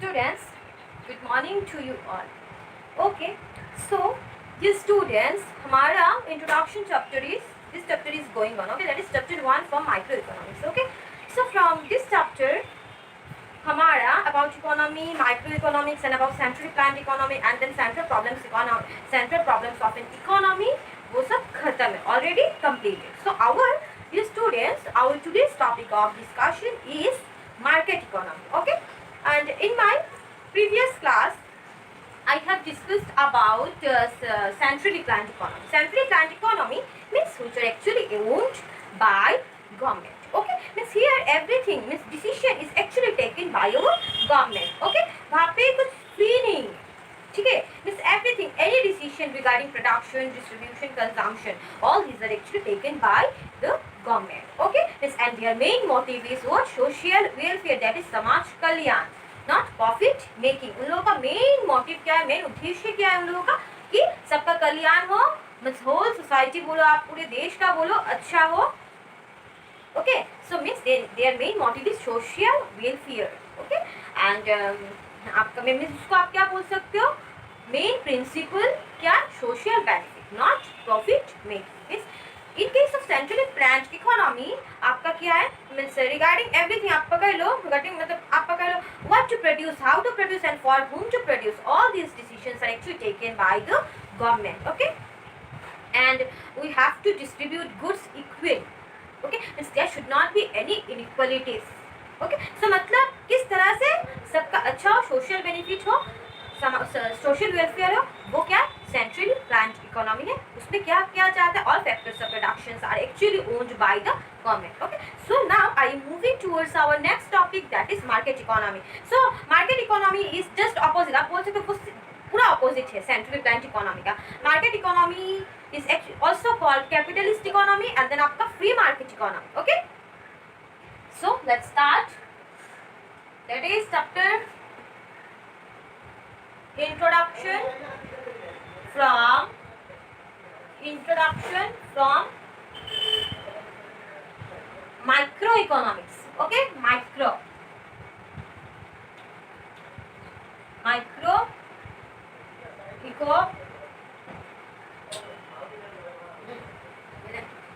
students, good morning to you all. Okay, so ये students हमारा introduction chapter is this chapter is going on. Okay, that is chapter 1 from microeconomics. Okay, so from this chapter हमारा about economy, microeconomics and about centrally planned economy and then central problems of an economy वो सब खत्म है, already completed. So our dear students, our today's topic of discussion is market economy. Okay, and in my previous class I have discussed about centrally planned economy. Centrally planned economy means which are actually owned by government. Okay, means here everything means decision is actually taken by our government. Okay, वहाँ पे कुछ free नहीं है, ठीक है? Means everything, any decision regarding production, distribution, consumption, all these are actually taken by the government. Okay, means and their main motive is what? Social welfare, that is समाज कल्याण, not profit making. उन लोगों का main motive क्या है, main उद्देश्य क्या है उन लोगों का कि सबका कल्याण हो, होल सोसाइटी बोलो, आप पूरे देश का बोलो, अच्छा हो. Okay, so means their main motive is social welfare. Okay, and आपका मीन्स उसको आप क्या बोल सकते हो, मेन प्रिंसिपल क्या, social benefit, not profit making. In case of centrally planned economy आपका क्या है, मीन्स रिगार्डिंग एवरीथिंग आप पकड़ लो, रिगार्डिंग मतलब आप पकड़ लो what to produce, how to produce and for whom to produce, all these decisions are actually taken by the government. Okay, and we have to distribute goods equally. Okay, means there should not be any inequalities. Okay, so मतलब किस तरह से सबका अच्छा हो, social benefit हो, social welfare हो, वो क्या सेंट्रली प्लान्ड इकोनॉमी है. उसमें क्या किया जाता है, all factors of production are actually owned by the government. Okay, so now I am moving towards our next topic, that is market economy. So market economy is just opposite, आप बोल सकते हो पूरा ऑपोजिट है centrally planned economy का. Market economy is also called capitalist economy and then आपका free market economy. Okay, so let's start. That is chapter introduction from microeconomics. Okay, micro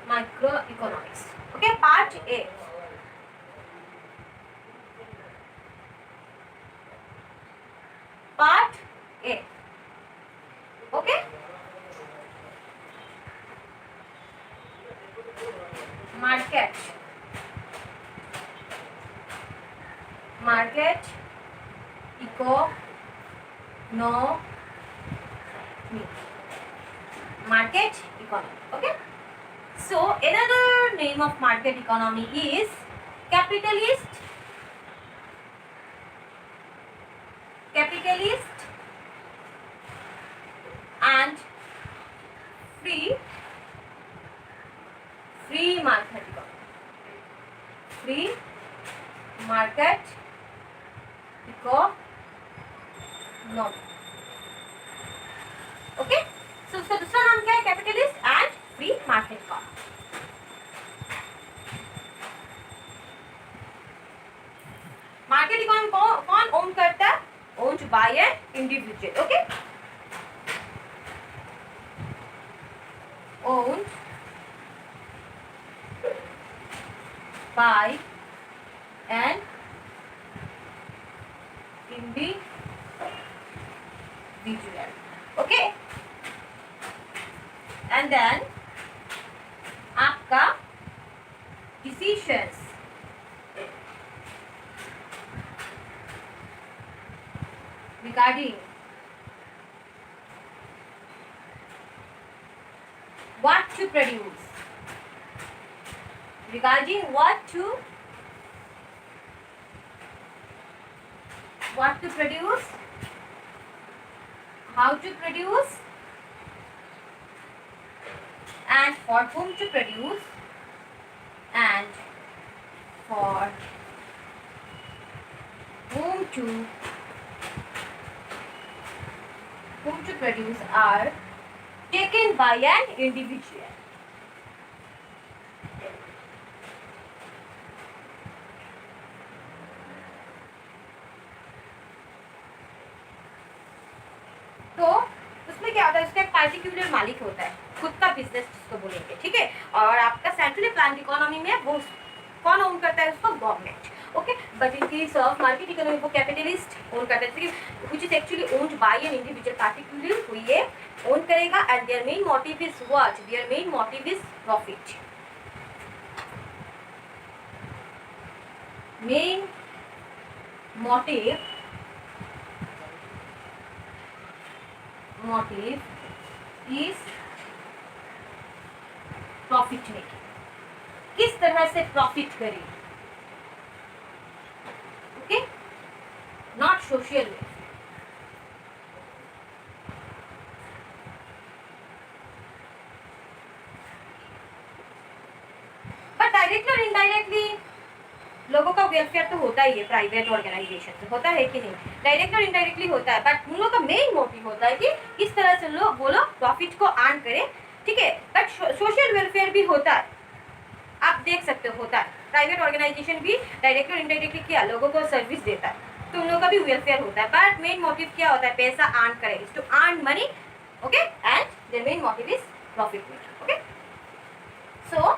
microeconomics. Okay, part A. Part A. Okay, market economy. Market economy. Okay, so another name of market economy is capitalist and free market economy. Free market economy. Okay, so उसका दूसरा नाम क्या है, capitalist and free market economy. Market economy कौन own करता है, owned by an individual. Okay, owned by an individual. Okay, and then आपका decisions regarding what to produce, how to produce and for whom to produce and for whom to produce are taken by an individual. तो उसमें क्या होता है, उसका एक particular मालिक होता है, खुद का बिजनेस जिसको बोलेंगे, ठीक है। और आपका सेंट्रली प्लान्ड इकोनॉमी में वो कौन ओन करता है उसको, government, okay. But in case of market economy वो कैपिटलिस्ट ओन करता है, which is actually owned by an individual particular, को ये ओन करेगा। And their main motive is what, their main motive is profit. Main motive is profit making, किस तरह से profit करें, okay, not social way. But directly और indirectly लोगों का वेलफेयर तो होता ही है, प्राइवेट ऑर्गेनाइजेशन से होता है कि नहीं, डायरेक्ट और इनडायरेक्टली होता है। बट उन लोगों का मेन मोटिव होता है कि किस तरह से वो लोग प्रॉफिट को अर्न करें, ठीक है। बट सोशल वेलफेयर भी होता है, आप देख सकते हो, होता है। प्राइवेट ऑर्गेनाइजेशन भी डायरेक्ट और इनडायरेक्टली क्या लोगों को सर्विस देता है, तो उन लोगों का भी वेलफेयर होता है। बट मेन मोटिव क्या होता है, पैसा अर्न करें, to earn money, okay. And their main motive is profit making, okay. So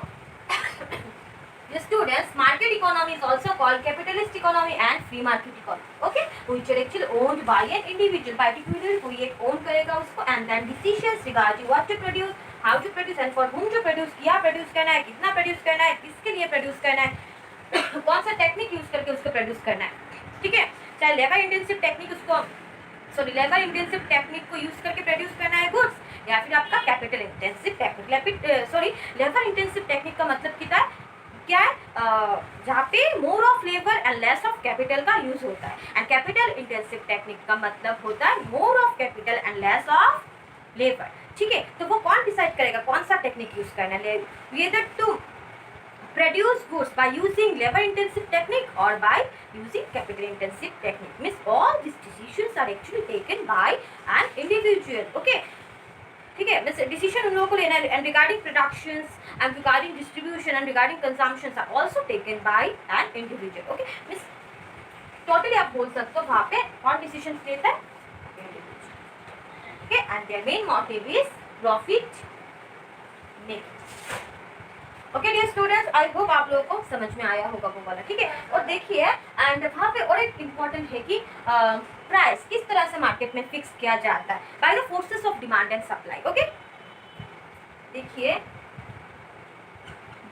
the students, market economy is also called capitalist economy and free market economy, okay, which are actually owned by an individual particular, कोई एक own करेगा उसको, and then decisions regarding what to produce, how to produce and for whom to produce, क्या produce करना है, कितना produce करना है, किसके लिए produce करना है, कौन सा टेक्निक यूज करके उसको produce करना है, ठीक है। चाहे लेबर इंटेंसिव टेक्निक उसको, सॉरी, लेबर इंटेंसिव टेक्निक को यूज करके प्रोड्यूस करना है गुड्स, या फिर आपका capital intensive technique, sorry, labour intensive technique का मतलब क्या है, जहाँ पे more of labour and less of capital का यूज होता है। एंड कैपिटल इंटेंसिव टेक्निक का मतलब होता है more of capital and less of labour, ठीक है। तो वो कौन डिसाइड करेगा कौन सा टेक्निक यूज करना है, whether to produce goods by using labor intensive technique or by using capital intensive technique, means all these decisions are actually taken by an individual, okay, ठीक है। मीन्स डिसीजन उन लोगों को लेना है, and regarding productions and regarding distribution and regarding consumptions are also taken by an individual, okay. Means totally आप बोल सकते हो वहाँ पे कौन डिसीजन लेता है, individual, okay. And their main motive is profit making, okay dear students, I hope आप लोगों को समझ में आया होगा वो वाला, ठीक है। और देखिए, एंड वहाँ पे और एक इम्पॉर्टेंट है कि प्राइस किस तरह से मार्केट में फिक्स किया जाता है, by the forces of demand and supply, okay. देखिए,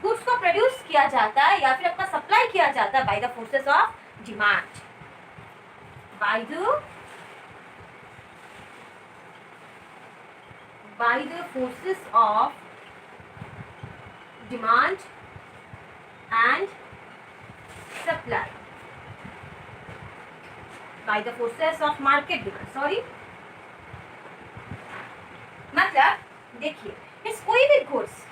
गुड्स को प्रोड्यूस किया जाता है या फिर अपना सप्लाई किया जाता है by the forces of demand, by the forces of demand and supply, by the forces of market demand, sorry, मतलब देखिए, इस कोई भी गुड्स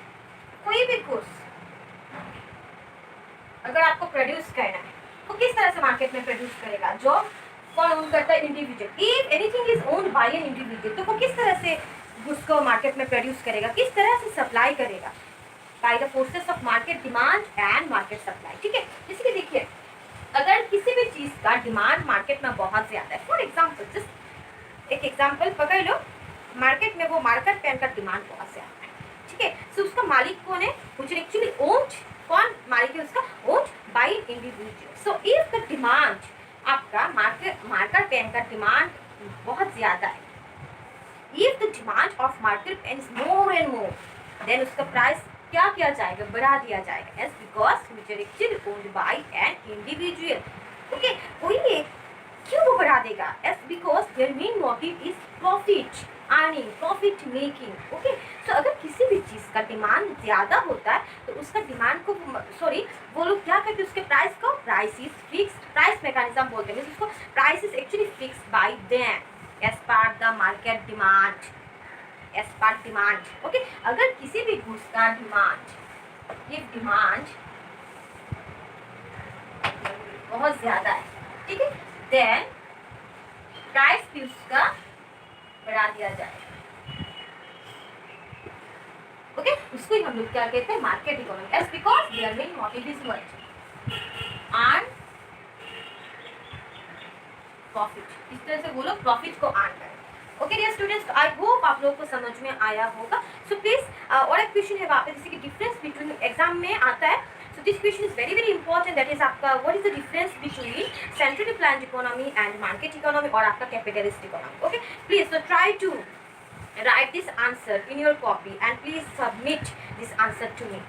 अगर आपको प्रोड्यूस करना है तो किस तरह से मार्केट में प्रोड्यूस करेगा, जो कौन ओन करता है, individual. If anything is owned by an individual, तो वो किस तरह से गुड्स को मार्केट में प्रोड्यूस करेगा, किस तरह से सप्लाई करेगा, by the forces of market demand and market supply, ठीक है। इसलिए देखिए, अगर किसी भी चीज का डिमांड मार्केट में बहुत ज्यादा है, फॉर एग्जांपल जस्ट एक एग्जांपल पकड़ लो, मार्केट में वो मार्केट पेन का डिमांड बहुत ज्यादा है, ठीक है। सो उसका मालिक कौन है, व्हिच एक्चुअली ओन्ड, कौन मालिक है उसका, owned by individual. So if the demand, आपका मार्केट पेन का डिमांड बहुत ज्यादा है, if the demand of market pen is more and more, then उसका प्राइस क्या किया जाएगा, बढ़ा दिया जाएगा, as because which are actually owned by an individual, okay. कोई एक क्यों वो बढ़ा देगा, as because their main motive is profit earning, profit making, okay. So अगर किसी भी चीज का डिमांड ज्यादा होता है तो उसका डिमांड को, सॉरी, वो लोग क्या करते हैं, उसके प्राइस को, price is fixed, price mechanism बोलते हैं, उसको price is actually fixed by them as per the market demand, as per demand, okay. अगर किसी भी गुड्स का डिमांड, ये डिमांड बहुत ज्यादा है, ठीक है, देन प्राइस भी उसका बढ़ा दिया जाएगा, ओके। उसको ही हम लोग क्या कहते हैं, market economy, as because their main motive is what, earn profit, इस तरह से वो लोग प्रॉफिट को अर्न करें, okay dear students, I hope आप लोगों को समझ में आया होगा. सो प्लीज और एक क्वेश्चन है वहाँ पे, जैसे कि डिफरेंस बिटवीन एग्जाम में आता है. So this question is very very important, that is आपका what is the difference between centrally planned economy and market economy और आपका capitalist economy. Okay please, so try to write this answer in your copy and please submit this answer to me.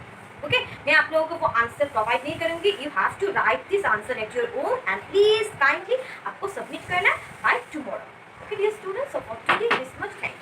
Okay, मैं आप लोगों को वो answer provide नहीं करूंगी. You have to write this answer at your own and please kindly आपको submit करना है by tomorrow. Okay dear students, so for today this much. Thank you.